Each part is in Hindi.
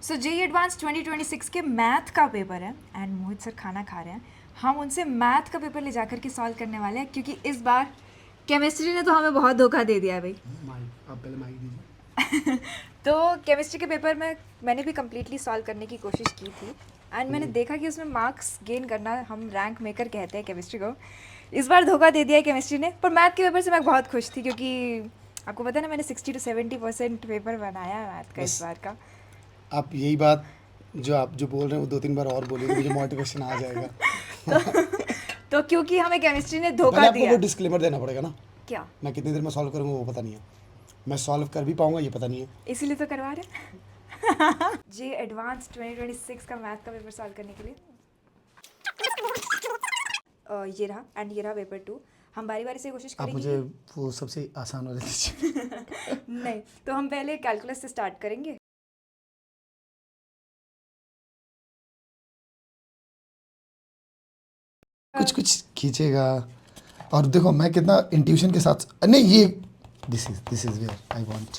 सो जेईई एडवांस 2026 के मैथ का पेपर है एंड मोहित सर खाना खा रहे हैं। हम उनसे मैथ का पेपर ले जाकर के सॉल्व करने वाले हैं क्योंकि इस बार केमिस्ट्री ने तो हमें बहुत धोखा दे दिया है भाई। आप पहले माइक दीजिए। तो केमिस्ट्री के पेपर में मैंने भी कम्प्लीटली सॉल्व करने की कोशिश की थी एंड मैंने देखा कि उसमें मार्क्स गेन करना हम रैंक मेकर कहते हैं केमिस्ट्री को। इस बार धोखा दे दिया है केमिस्ट्री ने, पर मैथ के पेपर से मैं बहुत खुश थी क्योंकि आपको पता है ना मैंने 60 to 70% पेपर बनाया है मैथ का इस बार का। आप यही बात जो बोल रहे हैं वो 2-3 बार और बोलिए तो मुझे मोटिवेशन आ जाएगा। तो क्योंकि हमें केमिस्ट्री ने पहले धोखा आपको दिया। वो डिस्क्लेमर देना पड़ेगा ना, क्या? मैं कितनी देर में सॉल्व करूँगा वो पता नहीं है, मैं सॉल्व कर भी पाऊंगा ये पता नहीं है। इसीलिए तो करवा रहे हैं। जी एडवांस 2026 का मैथ का पेपर सॉल्व करने के लिए ये रहा एंड ये रहा पेपर 2। हम बारी बारी से कोशिश आप करेंगे। मुझे वो सबसे आसान वाले दीजिए। नहीं, तो हम पहले कैलकुलस से स्टार्ट करेंगे। कुछ खींचेगा और देखो मैं कितना इंट्यूशन के साथ नहीं ये this is where I want.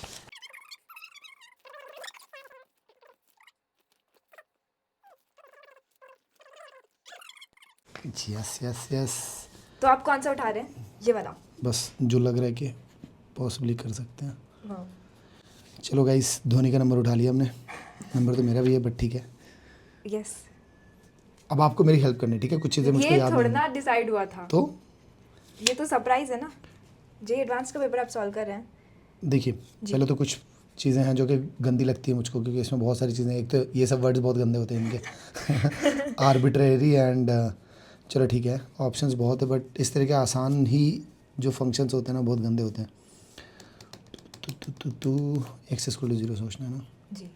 Yes yes yes. तो आप कौन सा उठा रहे हैं? ये वाला। बस जो लग रहा है कि पॉसिबली कर सकते हैं। हाँ। चलो गाइस, धोनी का नंबर उठा लिया हमने। नंबर तो मेरा भी है बट ठीक है। यस। अब आपको मेरी हेल्प करनी है, ठीक है? कुछ चीज़ें मुझको ये याद थोड़ा नहीं ना डिसाइड हुआ था। तो ये तो सरप्राइज है ना। जे एडवांस का पेपर आप सॉल्व कर रहे हैं। देखिए पहले तो कुछ चीज़ें हैं जो कि गंदी लगती है मुझको क्योंकि इसमें बहुत सारी चीज़ें, एक तो ये सब वर्ड्स बहुत गंदे होते हैं इनके। आर्बिट्रेरी एंड चलो ठीक है, ऑप्शंस बहुत है बट इस तरह के आसान ही जो फंक्शंस होते हैं ना बहुत गंदे होते हैं। तो एक्स इक्वल टू 0 सोचना है ना जी।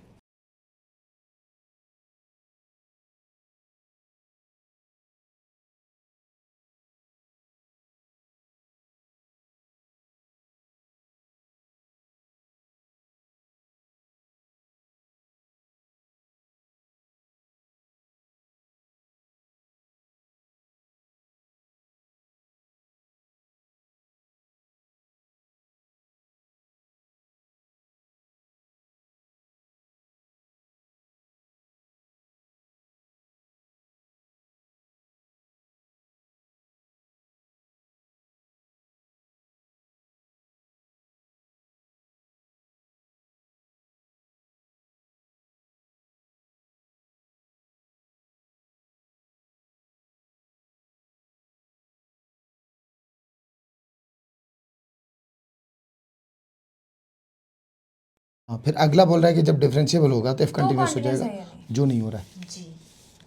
हाँ, फिर अगला बोल रहा है कि जब डिफरेंशिएबल होगा तो एफ तो कंटिन्यूस हो continuous जाएगा, है या नहीं? जो नहीं हो रहा है जी।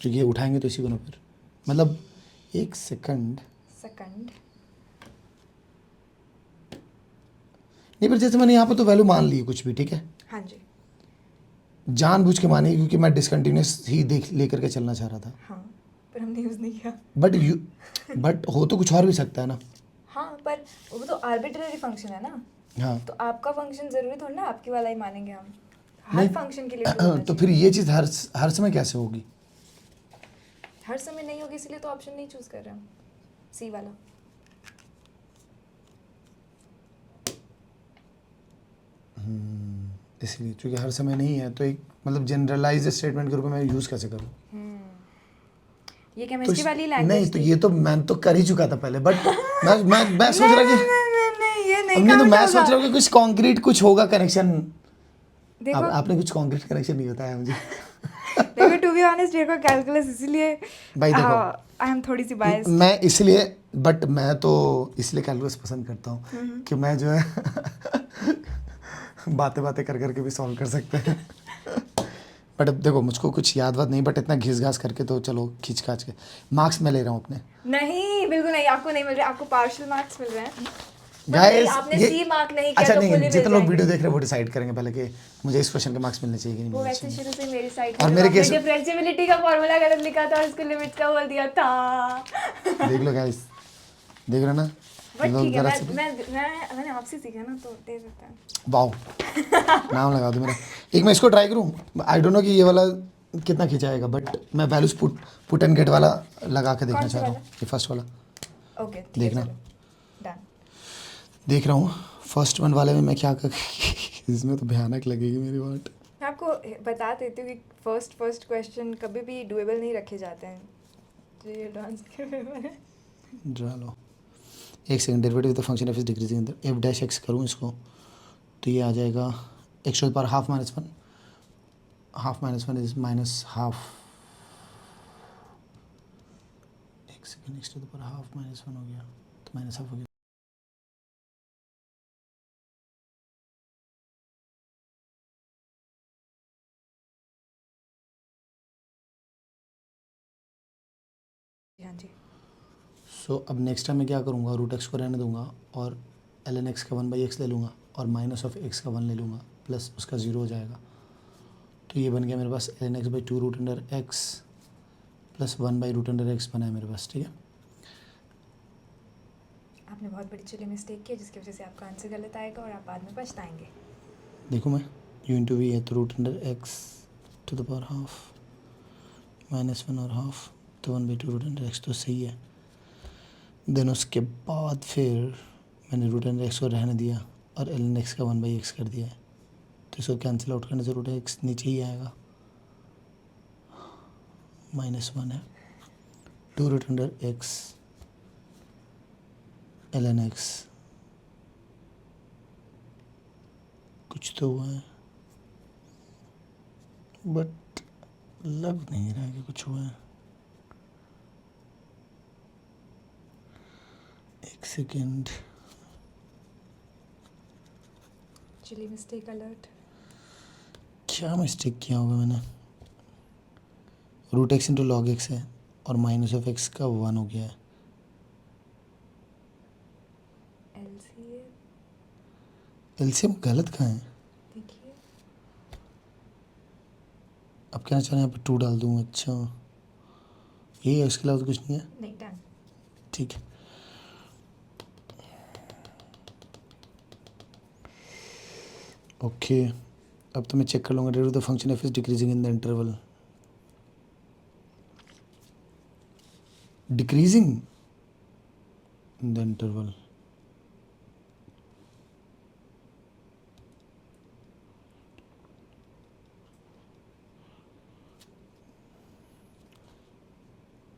क्योंकि ये उठाएंगे तो इसी को ना फिर मतलब एक सेकंड नहीं, पर जैसे मैंने यहाँ पर तो वैल्यू मान ली है कुछ भी, ठीक है? हाँ जी। जानबूझ के मानी क्योंकि मैं डिसकंटिन्यूस ही देख लेकर के चलना चाह रहा था। हाँ, पर हमने यूज़ नहीं किया। बट हो तो कुछ और भी सकता है ना। हाँ, पर वो तो आर्बिट्रेरी फंक्शन है ना। हाँ तो आपका फंक्शन जरूरी थोड़ा ना आपकी वाला ही मानेंगे हम। हर नहीं, फंक्शन के लिए true होना तो फिर ये चीज़ हर समय कैसे होगी? चाहिए। हर समय नहीं होगी इसलिए तो ऑप्शन नहीं चूज कर रहे हम, सी वाला। इसलिए क्योंकि हर समय नहीं है तो एक मतलब जनरलाइज स्टेटमेंट के रूप में मैं यूज़ कैसे करूँ? ये तो केमिस्ट्री वाली लैंग्वेज नहीं तो ये तो मैं तो कर ही चुका था पहले बट मैं सोच रहा कि नहीं ये अब नहीं नहीं तो मैं count सोच रहा होगा। हूँ कि कुछ कॉन्क्रीट कुछ होगा कनेक्शन। देखो आपने कुछ कॉन्क्रीट कनेक्शन नहीं बताया मुझे। देखो टू बी ऑनेस्ट मेरे को कैलकुलस इसीलिए भाई देखो आई एम थोड़ी सी बायस्ड। मैं इसलिए बट मैं तो इसलिए कैलकुलस पसंद करता हूँ कि मैं जो है बातें बातें कर करके भी सॉल्व कर सकते हैं। बट अब देखो मुझको कुछ याद वाद नहीं बट इतना घिस घास करके तो चलो खींच खाच के मार्क्स मैं ले रहा हूँ अपने। नहीं बिल्कुल नहीं, आपको नहीं मिल रहे, आपको पार्शियल मार्क्स मिल रहे हैं। गाइस आपने सी मार्क नहीं किया अच्छा तो नहीं, fully मिल जितने लोग जाएंगे। वीडियो देख रहे हैं वो डिसाइड करेंगे पहले कि मुझे इस क्वेश्चन के मार्क्स मिलने चाहिए कि नहीं वो मिलने वैसे चाहिए। शुरू से मेरी साइड और मेरे केस डिफरेंशिएबिलिटी का फॉर्मूला गलत लिखा था और उसको लिमिट्स का बोल दिया था। देख लो गाइस, देख रहे ना बट लोग ठीक है, गलत से मैंने आपसे सीखा ना तो दे देता है। वाओ नाम लगा दो मेरा। एक मैं इसको ट्राई करूँ, आई डोंट नो कि ये वाला कितना खिंचाएगा बट मैं वैल्यूज पुट एंड गेट वाला लगा के देखना कौन सा चाह रहा हूँ, वाला? ये फर्स्ट वाला ओके ठीक है देखना। चलो डन। देख रहा हूँ फर्स्ट वन वाले में मैं क्या कर इसमें तो भयानक लगेगी मेरी बात। मैं आपको बता देती हूँ कि फर्स्ट क्वेश्चन कभी भी डुएबल नहीं रखे जाते हैं, जो ये एडवांस के पेपर है। ड्रा लो, एक second. Derivative the function F is decreasing F dash X करूँ इसको तो ये आ जाएगा X to the power half minus one, half minus one is minus half, एक second, X to the power half minus one हो गया तो माइनस हाफ हो गया। हाँ जी। सो अब नेक्स्ट टाइम मैं क्या करूँगा, रूट एक्स को रहने दूंगा और एल एन एक्स का वन बाई एक्स ले लूँगा और माइनस ऑफ एक्स का वन ले लूँगा प्लस उसका ज़ीरो हो जाएगा। तो ये बन गया मेरे पास L N X by two root under X plus one by root under X बना है मेरे पास, ठीक है। आपने बहुत बड़ी चली मिस्टेक की है जिसकी वजह से आपका आंसर गलत आएगा और आप बाद में पछताएंगे। देखो मैं यू इंटू वी है तो root under x to the power half minus one और हाफ तो one by two root under x तो सही है। देन उसके बाद फिर मैंने रूट अंडर एक्स को रहने दिया और एल एन एक्स का वन बाई एक्स कर दिया है तो इसको कैंसिल आउट करने से रूट एक्स नीचे ही आएगा, माइनस वन है two root under x l N x, कुछ तो हुआ है बट लग नहीं रहा कि कुछ हुआ है। एक सेकेंड, चली मिस्टेक अलर्ट। क्या मिस्टेक किया होगा मैंने। Root x into log x है और माइनस ऑफ एक्स का वन हो गया है। एलसीएम एलसीएम गलत कहाँ है, देखिए। अब कहना चाह रहे हैं यहाँ पे टू डाल दूँ, अच्छा यही है, इसके अलावा तो कुछ नहीं है, नहीं, डन। ठीक है। ओके अब तो मैं चेक कर लूँगा derivative the function F is decreasing in the interval, decreasing in the interval,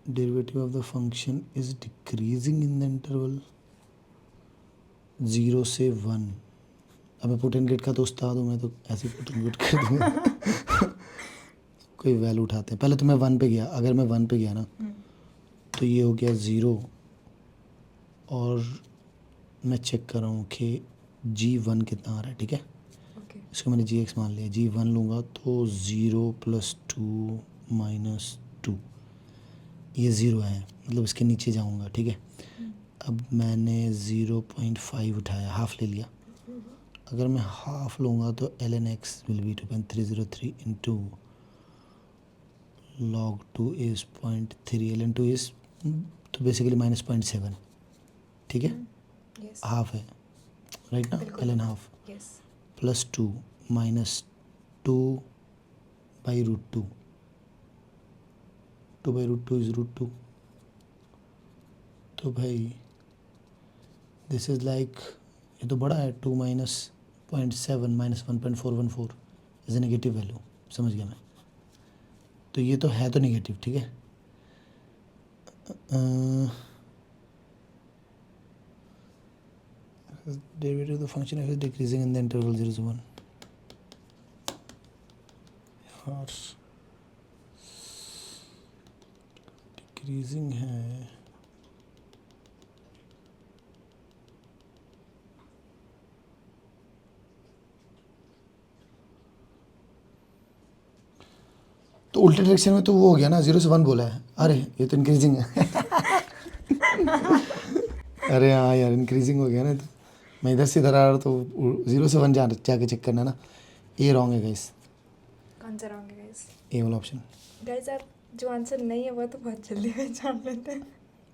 derivative of the function is decreasing in the interval 0 से 1। अब मैं पुट एंड गेट का तो उस्ताद हूँ, मैं तो ऐसे पुट एंड गेट कर दूँगा कोई वैल्यू उठाते हैं, पहले तो मैं वन पे गया, अगर मैं वन पे गया ना तो ये हो गया 0 और मैं चेक कर रहा हूँ कि G1 कितना आ रहा है, ठीक है। ओके। इसको मैंने Gx मान लिया, G1 लूँगा तो 0 प्लस टू माइनस टू, ये 0 है मतलब इसके नीचे जाऊँगा, ठीक है। अब मैंने 0.5 उठाया, हाफ ले लिया, अगर मैं हाफ लूँगा तो L N x will be 2.303 into log 2 is 0.3, l n two is तो बेसिकली माइनस 0.7, ठीक है, यस। हाफ है राइट ना, बिल्कुल। L n half yes. Plus two minus two by root two, two by root two is root two, तो भाई दिस इज़ लाइक, ये तो बड़ा है, 2 minus 0.7 minus 1.414 is a negative value, समझ गया मैं, तो ये तो है तो नेगेटिव, ठीक है। Derivative of the function F is decreasing in the interval 0 से 1 और डिक्रीजिंग है, तो उल्टे डायरेक्शन में तो वो हो गया ना, 0 से 1 बोला है, अरे ये तो इंक्रीजिंग है अरे हाँ यार इंक्रीजिंग हो गया ना, तो मैं इधर से इधर आ रहा तो 0 से 1 जाके चेक करना ना, ये रॉन्ग है गाइस, कौन सा रॉन्ग है गाइस? ये वाला ऑप्शन गाइस आप जो आंसर नहीं है वो तो बहुत जल्दी पहचान लेते हैं।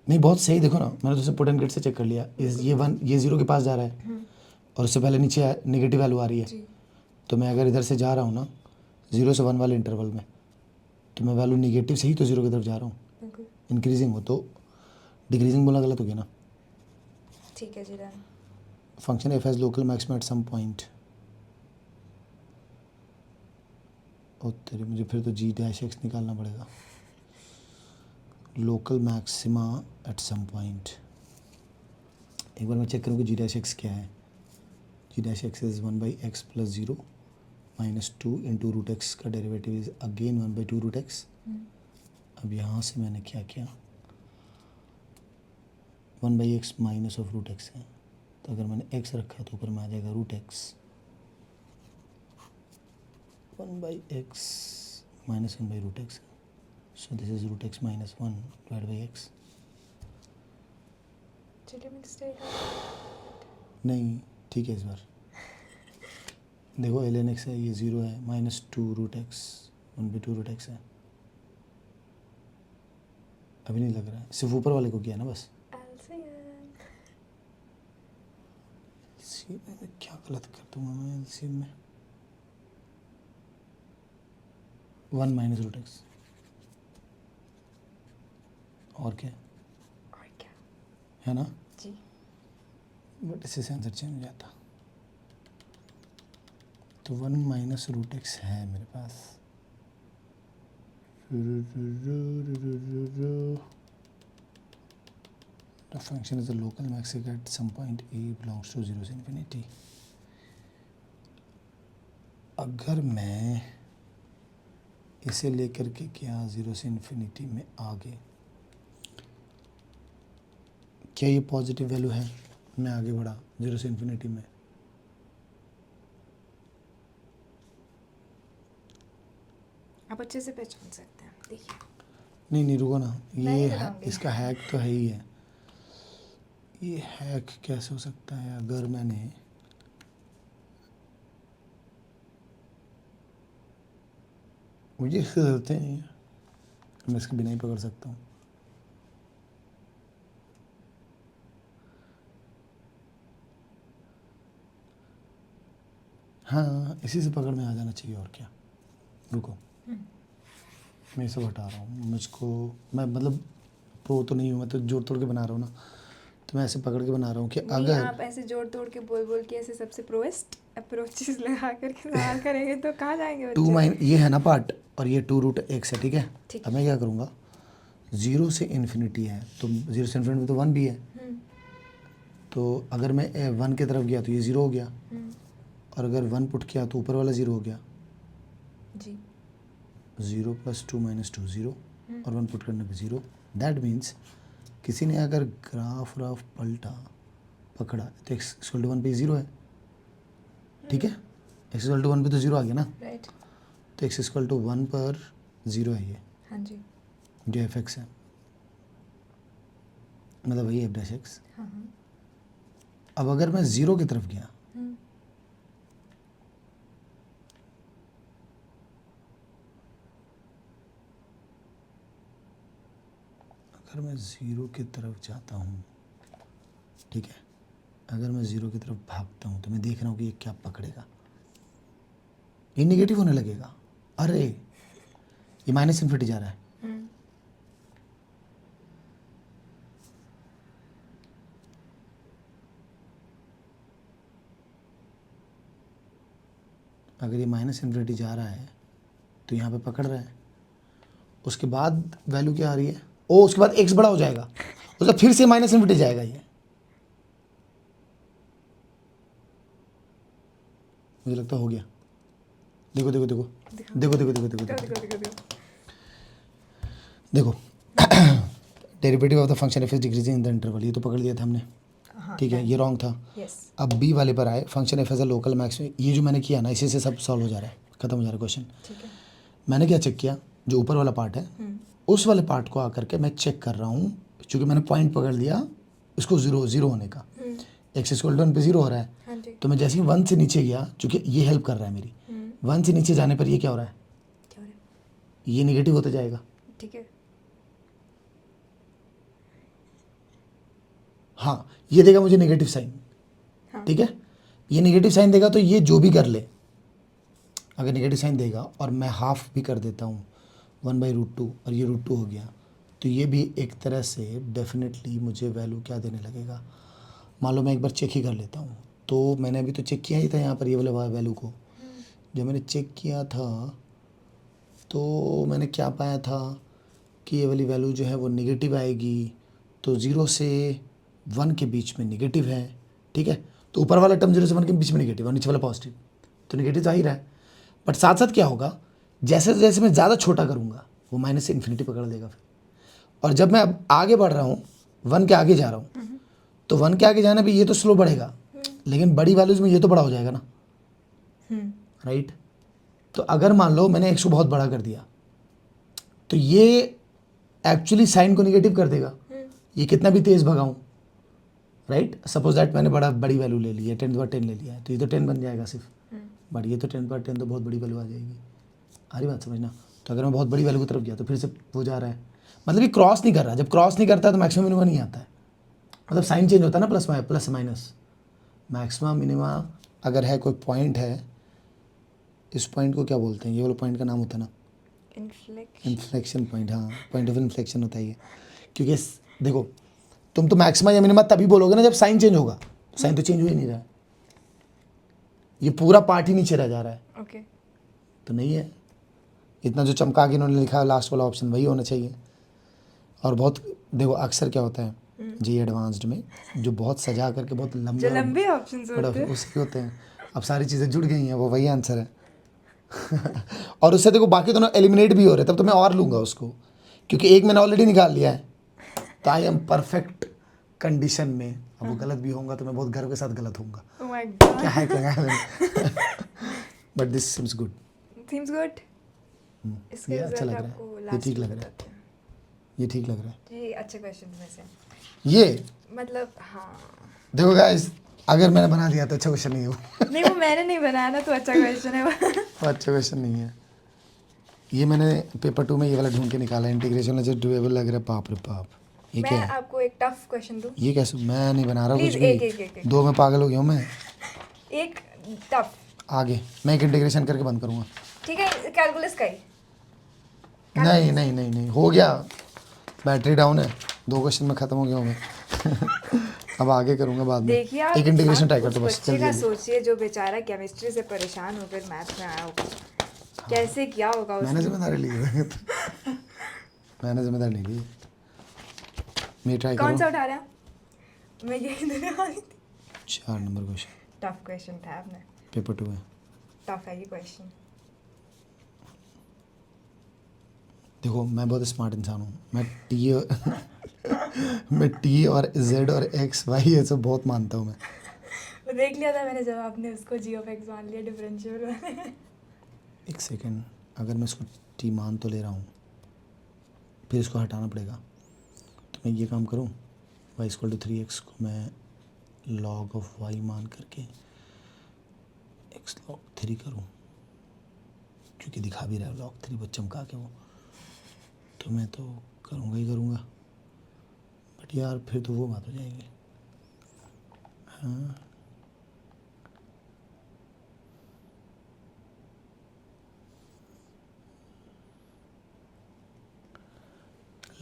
नहीं, बहुत सही, देखो ना मैंने तो उसे पुट एंड गेट से चेक कर लिया, ये 1 ये 0 के पास जा रहा है और उससे पहले नीचे नेगेटिव वैल्यू आ रही है, जी। तो मैं अगर इधर से जा रहा हूँ ना 0 से 1 वाले इंटरवल में, तो मैं वैल्यू नेगेटिव से ही तो 0 की तरफ जा रहा हूँ, बिल्कुल। इंक्रीजिंग हो तो डिक्रीजिंग बोलना गलत हो गया ना। ठीक है जी, done. Function F has local maximum at some point, और तेरे मुझे फिर तो जी डैश एक्स निकालना पड़ेगा। Local maxima at some point. एक बार मैं चेक करूँ कि जी डैश एक्स क्या है। G dash X is 1/x plus 0 minus 2 into root X का derivative is again 1/2 root X. अब यहाँ से मैंने क्या किया, 1/x minus of root x है, तो अगर मैंने x रखा तो ऊपर में आ जाएगा रूट एक्स। 1/x माइनस 1/रूट X, so this is root X minus 1 divide by X. चलिए मिस्टेक नहीं ठीक है, इस बार देखो ln x है, ये 0 है, minus 2 root x 1/2 root x है। अभी नहीं लग रहा है, सिर्फ ऊपर वाले को किया ना बस। LCM में क्या गलत कर दूंगा मैं, LCM में 1 माइनस रूट एक्स और क्या और क्या है ना, जी। बट इससे आंसर चेंज हो जाता। तो 1 माइनस रूट एक्स है मेरे पास। The function is a local maxic at some point a belongs to 0 से infinity। अगर मैं इसे लेकर के क्या 0 से इन्फिनिटी में आगे, क्या ये पॉजिटिव वैल्यू है, मैं आगे बढ़ा 0 से इन्फिनिटी में, आप अच्छे से पहचान सकते हैं, देखिए। नहीं नहीं रुको ना, मैं ये नहीं है, बताऊंगी। इसका हैक तो है ही है। ये हैक कैसे हो सकता है, अगर मैंने मुझे इसकी ज़रूरत नहीं है, मैं इसके बिना ही पकड़ सकता हूँ। हाँ इसी से पकड़ में आ जाना चाहिए, और क्या। रुको मैं इसे हटा रहा हूँ, मुझको मैं मतलब प्रो तो नहीं हूँ, मैं तो जोड़ तोड़ के बना रहा हूँ ना, तो मैं ऐसे पकड़ के बना रहा हूँ कि नहीं, अगर आप ऐसे जोड़ तोड़ के बोल बोल के ऐसे सबसे प्रोएस्ट अप्रोचेस लगा करके सवाल करेंगे तो कहाँ जाएंगे 2 बच्चे। ये है ना पार्ट, और ये 2 रूट एक्स है, ठीक है। ठीक अब मैं क्या करूँगा, 0 से इन्फिनिटी है तो 0 से इन्फिनिटी में तो 1 भी है, तो अगर मैं 1 की तरफ गया तो ये 0 हो गया, और अगर 1 पुट किया तो ऊपर वाला 0 हो गया। जी 0 प्लस 2 माइनस 2 0, और 1 पुट करने पे 0। दैट मीन्स किसी ने अगर ग्राफ राफ पलटा पकड़ा तो x इक्वल टू 1 पे 0 है, ठीक है। x इक्वल टू 1 पे तो 0 आ गया ना, राइट। तो x इक्वल टू 1 पर 0 है, ये हाँ जी। जो एफ एक्स है, मतलब वही एफ डैश एक्स। हाँ हाँ। अब अगर मैं 0 की तरफ गया, अगर मैं 0 की तरफ जाता हूँ, ठीक है, अगर मैं 0 की तरफ भागता हूँ तो मैं देख रहा हूँ कि ये क्या पकड़ेगा, ये निगेटिव होने लगेगा। अरे ये माइनस इन्फिनिटी जा रहा है, अगर ये माइनस इन्फिनिटी जा रहा है तो यहाँ पे पकड़ रहा है, उसके बाद वैल्यू क्या आ रही है, ओ उसके बाद x बड़ा हो जाएगा, उसके बाद फिर से माइनस इन्फिनिटी जाएगा ये, मुझे लगता हो गया। देखो देखो देखो देखो देखो देखो देखो देखो देखो derivative of the function F is decreasing in the interval, ये तो पकड़ लिया था हमने, ठीक है, ये रॉन्ग था। यस। अब बी वाले पर आए, function f as a local max, ये जो मैंने किया ना इसी से सब सॉल्व हो जा रहा है, खत्म हो जा रहा है क्वेश्चन। ठीक है। मैंने क्या चेक किया, जो ऊपर वाला पार्ट है उस वाले पार्ट को आकर के मैं चेक कर रहा हूँ, क्योंकि मैंने पॉइंट पकड़ लिया इसको 0 होने का, एक्स इक्वल टू 1 पे 0 हो रहा है, हाँ जी। तो मैं जैसे ही 1 से नीचे गया, क्योंकि ये हेल्प कर रहा है मेरी, 1 से नीचे जाने पर ये क्या हो रहा है, क्या हो रहा है? ये निगेटिव होता जाएगा। ठीक है। हाँ ये देगा मुझे नेगेटिव साइन, हाँ। ठीक है, ये नेगेटिव साइन देगा तो ये जो भी कर ले, अगर नेगेटिव साइन देगा और मैं हाफ भी कर देता हूँ 1/√2 और ये √2 हो गया, तो ये भी एक तरह से डेफिनेटली मुझे वैल्यू क्या देने लगेगा। मान लो मैं एक बार चेक ही कर लेता हूँ, तो मैंने अभी तो चेक किया ही था यहाँ पर ये वाले वैल्यू को, जब मैंने चेक किया था तो मैंने क्या पाया था कि ये वाली वैल्यू जो है वो नेगेटिव आएगी, तो 0 से 1 के बीच में नेगेटिव है, ठीक है। तो ऊपर वाला टर्म 0 से 1 के बीच में नेगेटिव और नीचे वाला पॉजिटिव, तो नेगेटिव तो आ ही रहा है। बट साथ साथ क्या होगा, जैसे जैसे मैं ज़्यादा छोटा करूँगा वो माइनस से इन्फिनिटी पकड़ लेगा फिर। और जब मैं अब आगे बढ़ रहा हूँ, 1 के आगे जा रहा हूँ, तो 1 के आगे जाना भी ये तो स्लो बढ़ेगा, लेकिन बड़ी वैल्यूज़ में ये तो बड़ा हो जाएगा ना, राइट। तो अगर मान लो मैंने x को बहुत बड़ा कर दिया, तो ये एक्चुअली साइन को निगेटिव कर देगा, ये कितना भी तेज़ भगाऊँ, राइट। सपोज दैट मैंने बड़ी वैल्यू ले ली है, 10 ले लिया है, तो ये तो 10 बन जाएगा सिर्फ, बट ये तो 10 तो बहुत बड़ी वैल्यू आ जाएगी। आ रही बात समझना। तो अगर मैं बहुत बड़ी वैल्यू की तरफ गया तो फिर से वो जा रहा है, मतलब ये क्रॉस नहीं कर रहा। जब क्रॉस नहीं करता है तो मैक्सिमम मिनिमा नहीं आता है, मतलब साइन चेंज होता है ना, प्लस माइनस। मैक्सिमम मिनिमा अगर है कोई पॉइंट है, इस पॉइंट को क्या बोलते हैं, ये वाला पॉइंट का नाम होता है ना इन्फ्लेक्शन पॉइंट। हाँ, पॉइंट ऑफ इन्फ्लेक्शन होता है ये। क्योंकि देखो, तुम तो मैक्सिमा या मिनिमा तभी बोलोगे ना जब साइन चेंज होगा, साइन तो चेंज हो ही नहीं रहा है, ये पूरा पार्ट ही नीचे रह जा रहा है, ओके। तो नहीं है। इतना जो चमका के इन्होंने लिखा है लास्ट वाला ऑप्शन वही होना चाहिए। और बहुत देखो अक्सर क्या होता है जी एडवांस्ड में, जो बहुत सजा करके बहुत जो लंबे लंबे ऑप्शंस होते हैं उसके होते हैं। अब सारी चीज़ें जुड़ गई हैं, वो वही आंसर है। और उससे देखो बाकी दोनों एलिमिनेट भी हो रहे हैं, तब तो मैं और लूँगा उसको, क्योंकि एक मैंने ऑलरेडी निकाल लिया है, तो आई एम परफेक्ट कंडीशन में। अब वो गलत भी होगा तो मैं बहुत गर्व के साथ गलत होऊंगा। ओह माय गॉड, क्या है मैंने but this seems good. Seems good. इसके ये अच्छा रिजल्ट लग रहा है, आपको ये लास्ट ठीक में लग रहा है, बताते हैं। ये ठीक लग रहा है। ये अच्छे क्वेश्चन में से ये मतलब हाँ, देखो गाइस, अगर मैंने बना दिया तो अच्छा क्वेश्चन नहीं है वो। नहीं वो मैंने नहीं बनाया ना, तो अच्छा क्वेश्चन है वो। वो अच्छा क्वेश्चन नहीं है। ये मैंने पेपर 2 में ये वाला ढूंढ के निकाला, इंटीग्रेशन जो डुएबल लग रहा है। बाप रे बाप, ये क्या मैं है? आपको एक टफ क्वेश्चन दूं? ये कैसे? मैं नहीं बना रहा कुछ प्लीज भी। एक दो में पागल हो गया हूँ मैं। एक टफ, आगे मैं एक इंटीग्रेशन करके बंद करूँगा। ठीक है, कैलकुलस का ही। नहीं नहीं नहीं नहीं, हो गया, बैटरी डाउन है, 2 क्वेश्चन में ख़त्म हो गया हूँ मैं। अब आगे करूँगा बाद में। देखिए आप, एक इंटीग्रेशन आप ट्राई कर उस दो बस, बच्चे का जल्दी। सोचिए जो बेचारा केमिस्ट्री से परेशान होकर मैथ में आया होगा, कैसे किया होगा मैंने उसने। जिम्मेदारी ली है। मैंने जिम्मेदारी नहीं ली। मैं ट्राई कौन सा करूँ। उठा रहा है? मैं यही देने वाली थी। 4 नंबर क्वेश्चन, टफ क्वेश्चन था आपने, पेपर 2 है। टफ है ये क्वेश्चन। देखो मैं बहुत स्मार्ट इंसान हूँ, मैं टी और जेड और एक्स वाई ये सब बहुत मानता हूँ मैं। वो देख लिया था मैंने जब आपने उसको जी ऑफ एक्स मान लिया डिफरेंशियल वाले। एक सेकेंड, अगर मैं इसको टी मान तो ले रहा हूँ, फिर इसको हटाना पड़ेगा, तो मैं ये काम करूँ, वाई इक्वल टू 3x को मैं लॉग ऑफ वाई मान करके x लॉग 3 करूँ, क्योंकि दिखा भी रहा है लॉग 3 बहुत चमका के वो, तो मैं तो करूँगा ही करूँगा। बट यार फिर तो वो बात हो जाएगी। हाँ,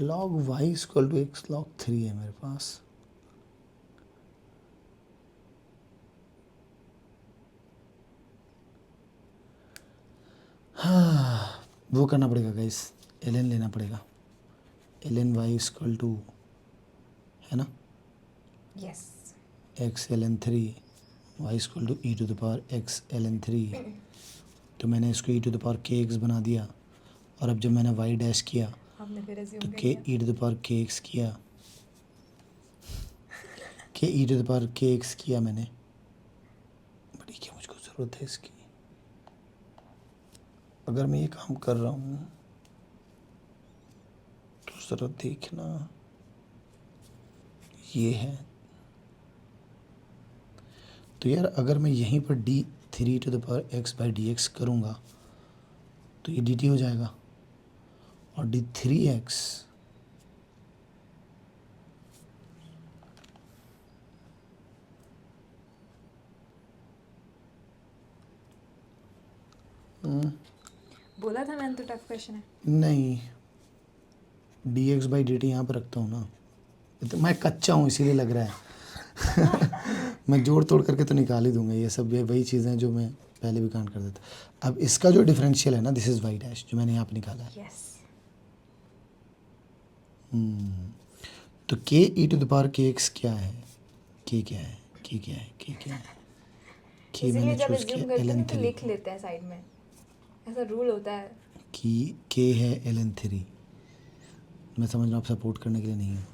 log y equal to x log 3 है मेरे पास। हाँ, वो करना पड़ेगा गाइस, ln लेना पड़ेगा। ln y इक्वल टू, है ना, yes, x ln 3 y equal to e to the power x ln 3। तो मैंने इसको e to the power kx बना दिया, और अब जब मैंने y डैश किया आपने फिर तो assume k e to the power kx किया, k e to the power kx किया मैंने। बड़ी क्या मुझको ज़रूरत है इसकी? अगर मैं ये काम कर रहा हूँ तो ज़रा देखना, ये है। तो यार अगर मैं यहीं पर d3 to the power x बाई डी एक्स करूँगा तो ये dt हो जाएगा, और d3x बोला था मैंने तो टफ क्वेश्चन है। नहीं, dx बाई dt यहाँ पर रखता हूँ ना, तो मैं कच्चा हूँ इसीलिए लग रहा है। मैं जोड़ तोड़ करके तो निकाल ही दूंगा, ये सब ये वही चीज़ें हैं जो मैं पहले भी काउंट कर देता। अब इसका जो डिफरेंशियल है ना, दिस इज़ वाई डैश, जो मैंने यहाँ पे निकाला है। यस तो के ई टू द पावर के एक्स क्या है, के क्या है, के क्या है, के क्या है, के इसीलिए मैंने जब चूज़ एज्यूम किया करते एल हैं एन ना तो थ्री, लिख लेते हैं साइड में, ऐसा रूल होता है। की के है एल एन थ्री। मैं समझ रहा हूँ आप सपोर्ट करने के लिए नहीं हूँ,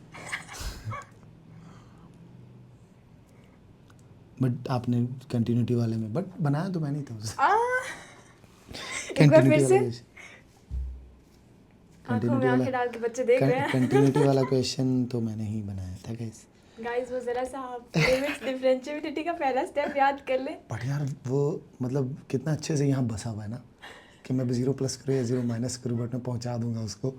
बट आपने कंटिन्यूटी वाले में, बट बनाया तो मैं नहीं था उसे। एक बार फिर से आंखों में कंटिन्यूटी वाला आंखें डाल के बच्चे देख रहे हैं। कंटिन्यूटी वाला क्वेश्चन तो मैंने ही बनाया था गाइस। गाइस वो जरा सा लिमिट्स डिफरेंशिएबिलिटी का पहला स्टेप याद कर ले। बट यार वो मतलब कितना अच्छे से यहाँ बसा हुआ है ना, कि मैं 0 प्लस करूँ या 0 माइनस करूँ, बट मैं पहुँचा दूंगा उसको।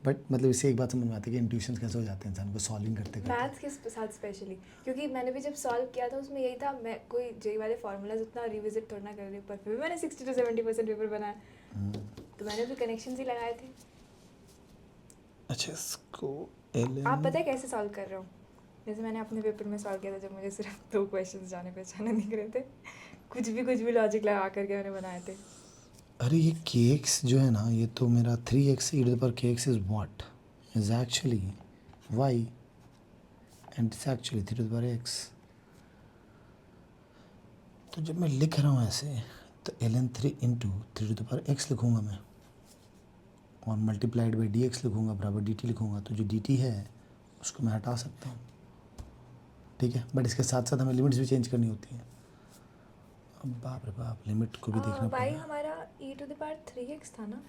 बट मतलब इससे एक बात समझ में आती है कि इंट्यूशन कैसे हो जाते हैं इंसान को सॉल्विंग करते करते। मैथ्स के साथ स्पेशली, क्योंकि मैंने भी जब सॉल्व किया था उसमें यही था, मैं कोई जेई वाले फार्मूलाज उतना रिविजिट थोड़ा ना कर रही, पर फिर भी मैंने 60 to 70% पेपर बनाया, तो मैंने भी कनेक्शंस ही लगाए थे। अच्छा इसको एल आप पता है कैसे सॉल्व कर रहे हो? जैसे मैंने अपने पेपर में सॉल्व किया था जब मुझे सिर्फ 2 क्वेश्चंस जाने पहचाने दिख रहे थे, कुछ भी लॉजिक लगा करके मैंने बनाए थे। अरे ये के एक्स जो है ना, ये तो मेरा 3x E to the power के X is what is actually Y and it's actually 3 to the power X. तो जब मैं लिख रहा हूँ ऐसे, तो L N three into 3 to the power X लिखूँगा मैं, और मल्टीप्लाइड बाई डी एक्स लिखूँगा बराबर डी टी लिखूँगा। तो जो डी टी है उसको मैं हटा सकता हूँ, ठीक है। बट इसके साथ साथ हमें लिमिट्स भी चेंज करनी होती हैं। अब बाप रे बाप, लिमिट को भी देखना वाई पड़ेगा। हमारा e to the power 3x था ना,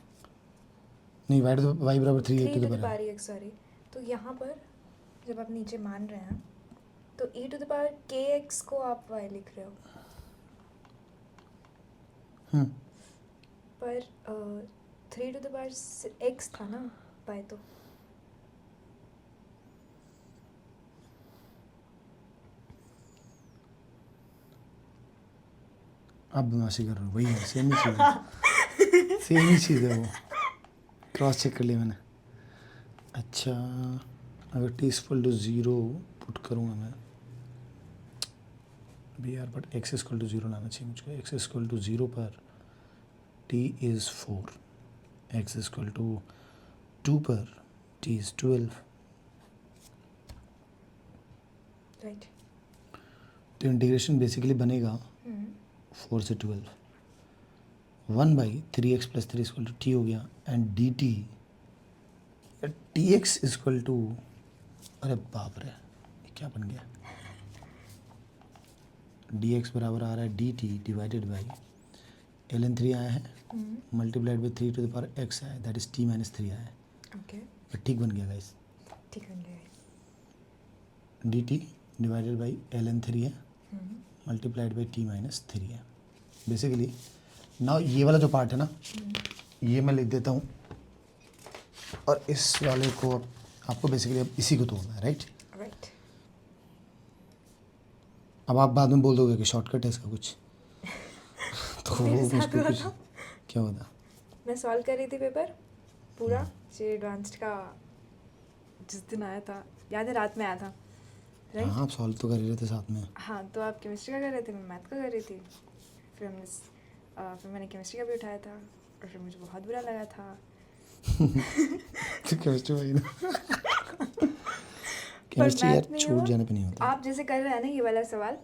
नहीं, वाई बराबर 3 3 to to the the power power x, sorry. तो यहाँ पर जब आप नीचे मान रहे हैं तो e to the power kx को आप y लिख रहे हो, पर 3 टू द पावर x था ना y, तो आप बदमाशी कर रहे हो, वही है, सेम ही चीज़ है। सेम ही चीज़ है, वो क्रॉस चेक कर लिया मैंने। अच्छा अगर टी इक्वल टू 0 पुट करूँगा मैं भी यार, बट एक्स इक्वल टू 0 लाना चाहिए मुझको। एक्स इक्वल टू 0 पर t is 4, x equal to 2 पर टी इज़ 12। राइट। तो इंटीग्रेशन बेसिकली बनेगा 4 से 12, 1/3x plus 3 equal to t हो गया, and d t t x equal to, अरे बाप रे ये क्या बन गया, डी एक्स बराबर आ रहा है D T divided by L N 3 आया है, multiplied by 3 to the power X आया है, दैट इज़ t माइनस 3 आया है। ओके, ठीक बन गया गाइस। ठीक है guys. D T divided by L N 3 है, मल्टीप्लाइड बाई t माइनस 3 है। बेसिकली नाउ ये वाला जो पार्ट है ना, ये मैं लिख देता हूँ, और इस वाले को आपको बेसिकली अब इसी को तोड़ना है, राइट। राइट। अब आप बाद में बोल दोगे कि शॉर्टकट है इसका कुछ। तो मेरे वो साथ मुझको हुआ कुछ था। क्या होता। मैं सॉल्व कर रही थी पेपर पूरा, जे एडवांस्ड का जिस दिन आया था, याद है रात में आया था, राइट। हाँ आप सॉल्व तो कर ही रहे थे साथ में। हाँ, तो आप केमिस्ट्री का कर रहे थे, मैं मैथ का कर रही थी। फिर मैंने केमिस्ट्री का भी उठाया था, और फिर मुझे बहुत बुरा लगा था। तो केमिस्ट्री वही ना, केमिस्ट्री यार math नहीं छूट हुआ। जाने पे नहीं होता। आप जैसे कर रहे हैं ना ये वाला सवाल,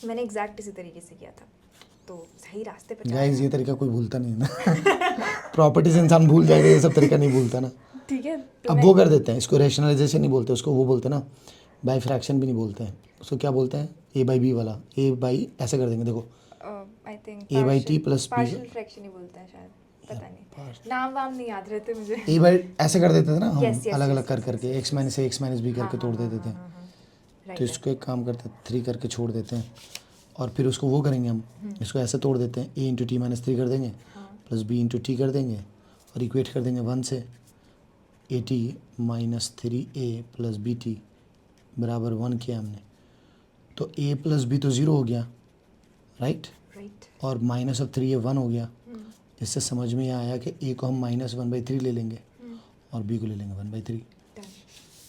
मैंने एग्जैक्ट इसी तरीके से किया था, तो सही रास्ते पर जा रहे गाइस हैं। ये तरीका कोई भूलता नहीं है ना। प्रॉपर्टीज इंसान भूल जाएगा, ये सब तरीका नहीं भूलता ना। ठीक है, तो अब वो कर देते हैं, इसको रैशनलाइजेशन नहीं बोलते, उसको वो बोलते हैं ना, बाई फ्रैक्शन भी नहीं बोलते हैं, उसको क्या बोलते हैं, ए बाई बी वाला, ए बाई ऐसे कर देंगे देखो, I think a by t plus b, partial fraction ही बोलते हैं शायद, पता नहीं, नाम वाम नहीं याद रहते मुझे। ए बाई ऐसे कर देते थे ना हम, Yes, yes, अलग yes, अलग कर yes, करके yes, एक्स माइनस ए एक्स माइनस बी करके तोड़ देते थे। राइट। तो इसको एक काम करते हैं, 3 करके छोड़ देते हैं, और फिर उसको वो करेंगे हम, इसको ऐसे तोड़ देते हैं, ए इंटू टी माइनस 3 कर देंगे, प्लस बी इंटू टी कर देंगे, और इक्वेट कर देंगे 1 से, A T minus 3a plus B T बराबर 1 किया हमने, तो a प्लस बी तो 0 हो गया, राइट, राइट। और माइनस ऑफ 3 ये 1 हो गया। इससे समझ में आया कि a को हम माइनस 1/3 ले लेंगे, और b को ले लेंगे 1/3।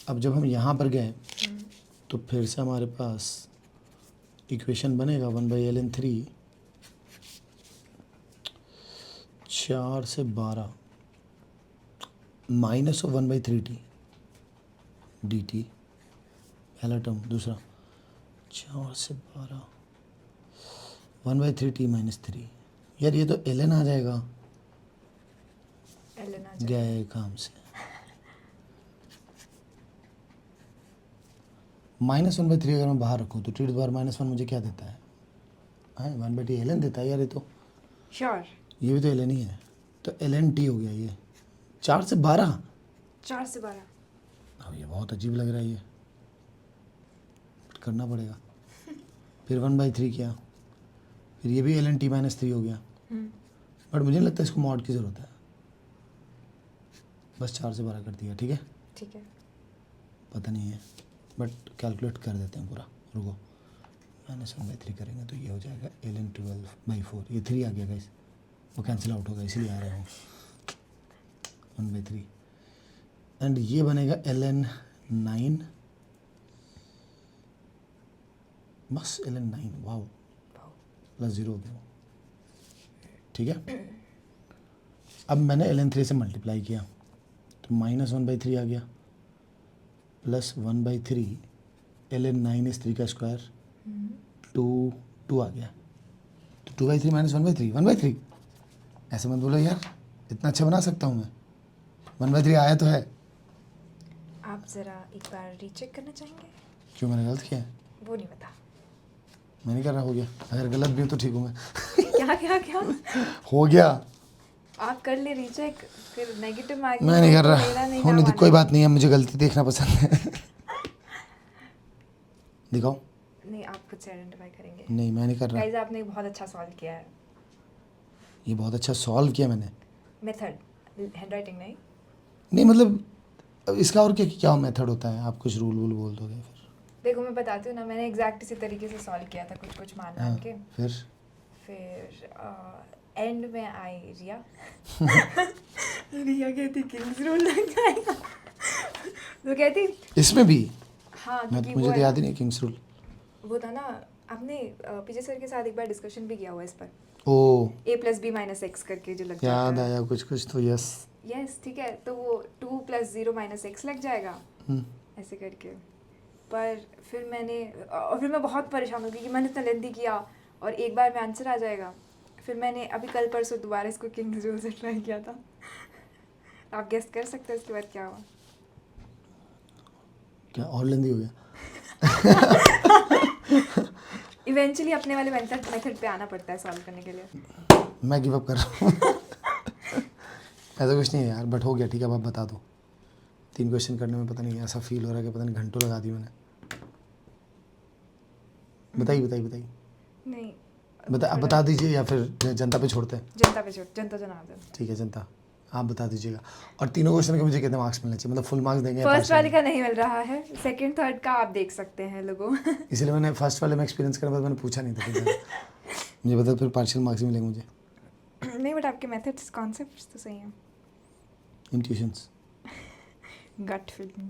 अब जब हम यहाँ पर गए तो फिर से हमारे पास इक्वेशन बनेगा 1/ln3 4 से 12 माइनस ऑफ 1/3t dt, पहला टर्म। दूसरा 4 से 12 1/3t माइनस 3। यार ये तो ln आ जाएगा। ln आ गया है काम से। -1/3 अगर मैं बाहर रखूँ तो t टू द पावर -1 मुझे क्या देता है? 1/t ln देता है यार। ये तो श्योर। ये भी तो ln ही है, तो ln t हो गया ये 4 से 12। 4 से 12 अब ये बहुत अजीब लग रहा है, ये करना पड़ेगा। फिर 1/3 क्या, फिर ये भी ln t माइनस 3 हो गया। बट मुझे नहीं लगता इसको मॉड की ज़रूरत है, बस 4 से 12 कर दिया। ठीक है, ठीक है। पता नहीं है बट कैलकुलेट कर देते हैं पूरा। रुको, -1/3 करेंगे तो ये हो जाएगा ln 12/4। ये 3 आ गया गाइस, वो कैंसिल आउट होगा इसीलिए आ रहा है 1/3। एंड ये बनेगा ln 9, बस ln 9। वाओ, प्लस 0 हो गया। ठीक है, अब मैंने ln 3 से मल्टीप्लाई किया तो -1/3 आ गया, प्लस 1/3 ln 9 इज 3 का स्क्वायर 2 आ गया। तो 2/3 माइनस 1/3 1/3। ऐसे मत बोलो यार, इतना अच्छा बना सकता हूँ मैं। 1/3 आया तो है। आप ज़रा एक बार रीचेक करना चाहेंगे? क्यों, मैंने गलत किया है? वो नहीं पता। मैं नहीं कर रहा, हो गया। अगर गलत भी हो तो ठीक हूँ मैं। क्या क्या क्या? हो गया। आप कर ले रीचेक, फिर नेगेटिव मार्किंग। मैं नहीं कर मेरा रहा, नहीं होने नाम दो, कोई आना। बात नहीं है, मुझे गलती देखना पसंद है। दिखाओ। नहीं, आप खुद से आइडेंटिफाई करेंगे। नहीं, मैं नहीं कर रहा। गाइस, आपने बहुत अच्छा सॉल्व किया है। ये बहुत अच्छा सॉल्व किया मैंने। मेथड, हैंडराइटिंग नहीं। नहीं मतलब अब इसका और क्या क्या मेथड होता है? आप कुछ रूल वूल बोल दोगे फिर? देखो मैं बताती हूँ ना, मैंने एग्जैक्ट इसी तरीके से सॉल्व किया था, कुछ कुछ मान हाँ, मान के। फिर एंड में आई रिया। रिया कहती किंग्स रूल लग जाएगा। तो कहती इसमें भी हाँ, मैं क्योंकि मुझे वो तो है याद ही ना, नहीं किंग्स रूल। वो था ना, आपने पीछे सर के साथ एक बार डिस्कशन भी किया हुआ है इस पर। ओ, a+b - x करके जो लग जाता याद है। आया कुछ तो। यस। यस, ठीक है, तो वो 2 + 0 - x लग जाएगा ऐसे करके। पर फिर मैंने और फिर मैं बहुत परेशान हो गई कि मैंने इतना लेंथी किया और एक बार में आंसर आ जाएगा। फिर मैंने अभी कल परसों दोबारा इसको किंग्स रूल से ट्राई किया था। आप गेस कर सकते हो इसके बाद क्या हुआ? क्या और लेंदी हो गया? इवेंचुअली अपने वाले मेथड पे आना पड़ता है सॉल्व करने के लिए। मैं गिव अप कर रहा हूँ। ऐसा कुछ नहीं है यार, बट हो गया। ठीक है, अब आप बता दो। 3 क्वेश्चन करने में पता नहीं ऐसा फील हो रहा है कि पता नहीं घंटों लगा दी मैंने। बताइए। नहीं, आप बता दीजिए या फिर जनता पे छोड़ते हैं? जनता पे छोड़, जनता जनार्दन। ठीक है, जनता आप बता दीजिएगा। और तीनों क्वेश्चन के मुझे कितने मार्क्स मिलने चाहिए? मतलब फुल मार्क्स देंगे या फर्स्ट partial? वाले का नहीं मिल रहा है, सेकंड थर्ड का आप देख सकते हैं लोगों। इसलिए मैंने फर्स्ट वाले में एक्सपीरियंस करने के बाद मैंने पूछा नहीं था फिर मुझे पता फिर पार्शियल मार्क्स ही मिलेंगे मुझे। नहीं, बट आपके मेथड्स कॉन्सेप्ट्स तो सही हैं। इंट्यूशंस। Gut feeling.